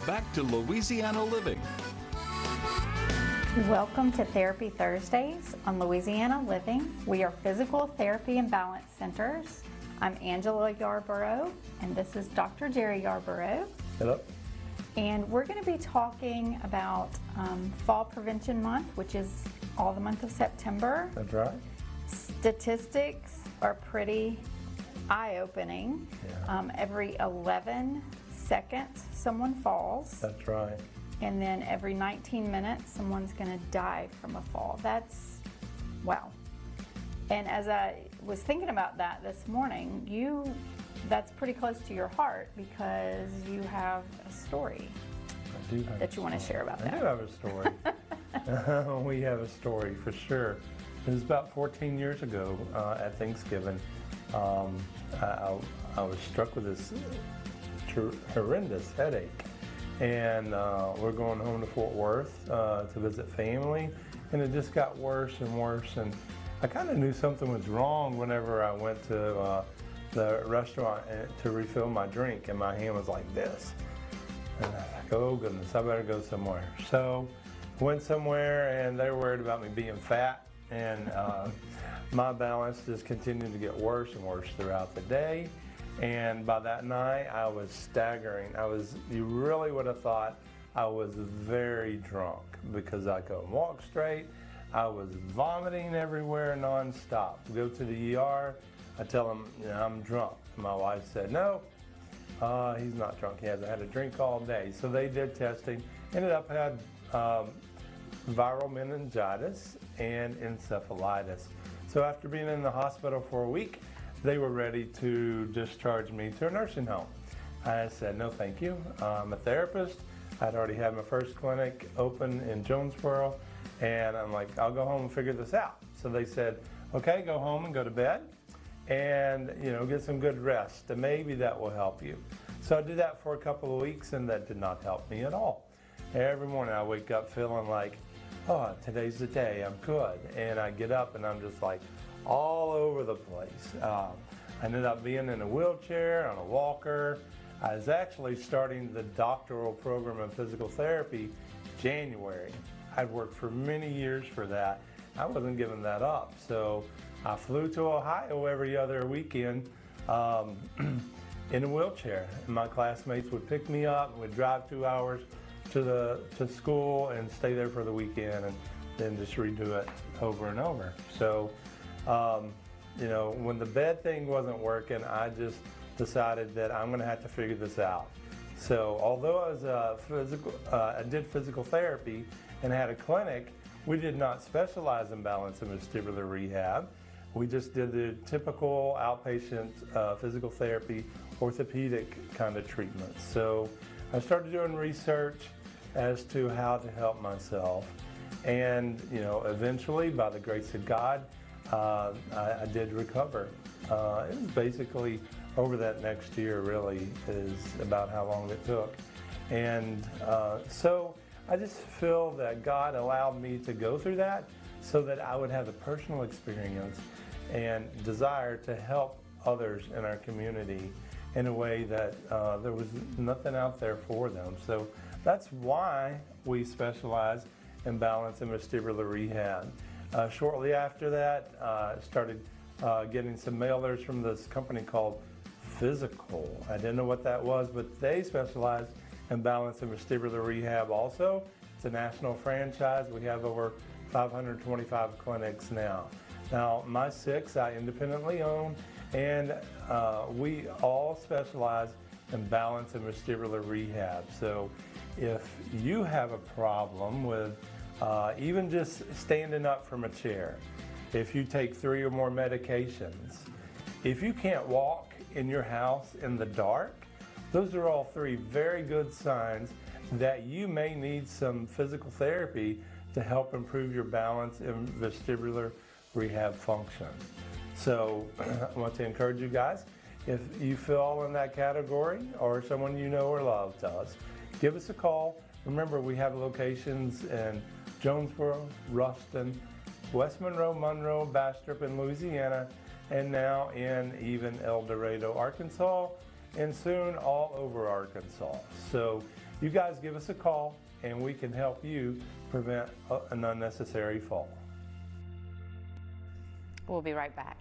Back to Louisiana Living. Welcome to Therapy Thursdays on Louisiana Living. We are physical therapy and balance centers. I'm Angela Yarborough, and this is Dr. Jerry Yarborough. Hello. And we're going to be talking about Fall Prevention Month, which is all the month of September. That's right. Statistics are pretty eye-opening. Yeah. Every 11 seconds, someone falls. That's right. And then every 19 minutes, someone's going to die from a fall. That's, wow. And as I was thinking about that this morning, that's pretty close to your heart because you have a story that you want to share about that. I do have a story. We have a story for sure. It was about 14 years ago at Thanksgiving. I was struck with this horrendous headache. And we're going home to Fort Worth to visit family, and it just got worse and worse. And I kind of knew something was wrong whenever I went to the restaurant to refill my drink, and my hand was like this. And I was like, oh goodness, I better go somewhere. So I went somewhere, and they were worried about me being fat, and my balance just continued to get worse and worse throughout the day. And by that night, I was staggering. You really would have thought I was very drunk because I couldn't walk straight. I was vomiting everywhere nonstop. Go to the ER, I tell them, I'm drunk. My wife said, no, he's not drunk. He hasn't had a drink all day. So they did testing, ended up had viral meningitis and encephalitis. So after being in the hospital for a week, they were ready to discharge me to a nursing home. I said, no, thank you. I'm a therapist. I'd already had my first clinic open in Jonesboro, and I'm like, I'll go home and figure this out. So they said, okay, go home and go to bed and, get some good rest, and maybe that will help you. So I did that for a couple of weeks, and that did not help me at all. Every morning I wake up feeling like, oh, today's the day, I'm good. And I get up and I'm just like, all over the place. I ended up being in a wheelchair, on a walker. I was actually starting the doctoral program in physical therapy January. I'd worked for many years for that. I wasn't giving that up. So I flew to Ohio every other weekend in a wheelchair. And my classmates would pick me up and we'd drive 2 hours to school and stay there for the weekend and then just redo it over and over. So when the bed thing wasn't working, I just decided that I'm going to have to figure this out. So although I did physical therapy and had a clinic, we did not specialize in balance and vestibular rehab. We just did the typical outpatient physical therapy, orthopedic kind of treatments. So I started doing research as to how to help myself. And, eventually, by the grace of God, I did recover. It was basically over that next year really is about how long it took. And so I just feel that God allowed me to go through that so that I would have the personal experience and desire to help others in our community in a way that there was nothing out there for them. So that's why we specialize in balance and vestibular rehab. Shortly after that, I started getting some mailers from this company called Fyzical. I didn't know what that was, but they specialize in balance and vestibular rehab also. It's a national franchise. We have over 525 clinics now. Now, my 6 I independently own, and we all specialize in balance and vestibular rehab. So if you have a problem with even just standing up from a chair, if you take 3 or more medications, if you can't walk in your house in the dark, those are all 3 very good signs that you may need some physical therapy to help improve your balance and vestibular rehab function. So I want to encourage you guys, if you fall in that category or someone you know or love does, give us a call. Remember, we have locations in Jonesboro, Ruston, West Monroe, Monroe, Bastrop in Louisiana, and now in even El Dorado, Arkansas, and soon all over Arkansas. So You guys give us a call and we can help you prevent an unnecessary fall. We'll be right back.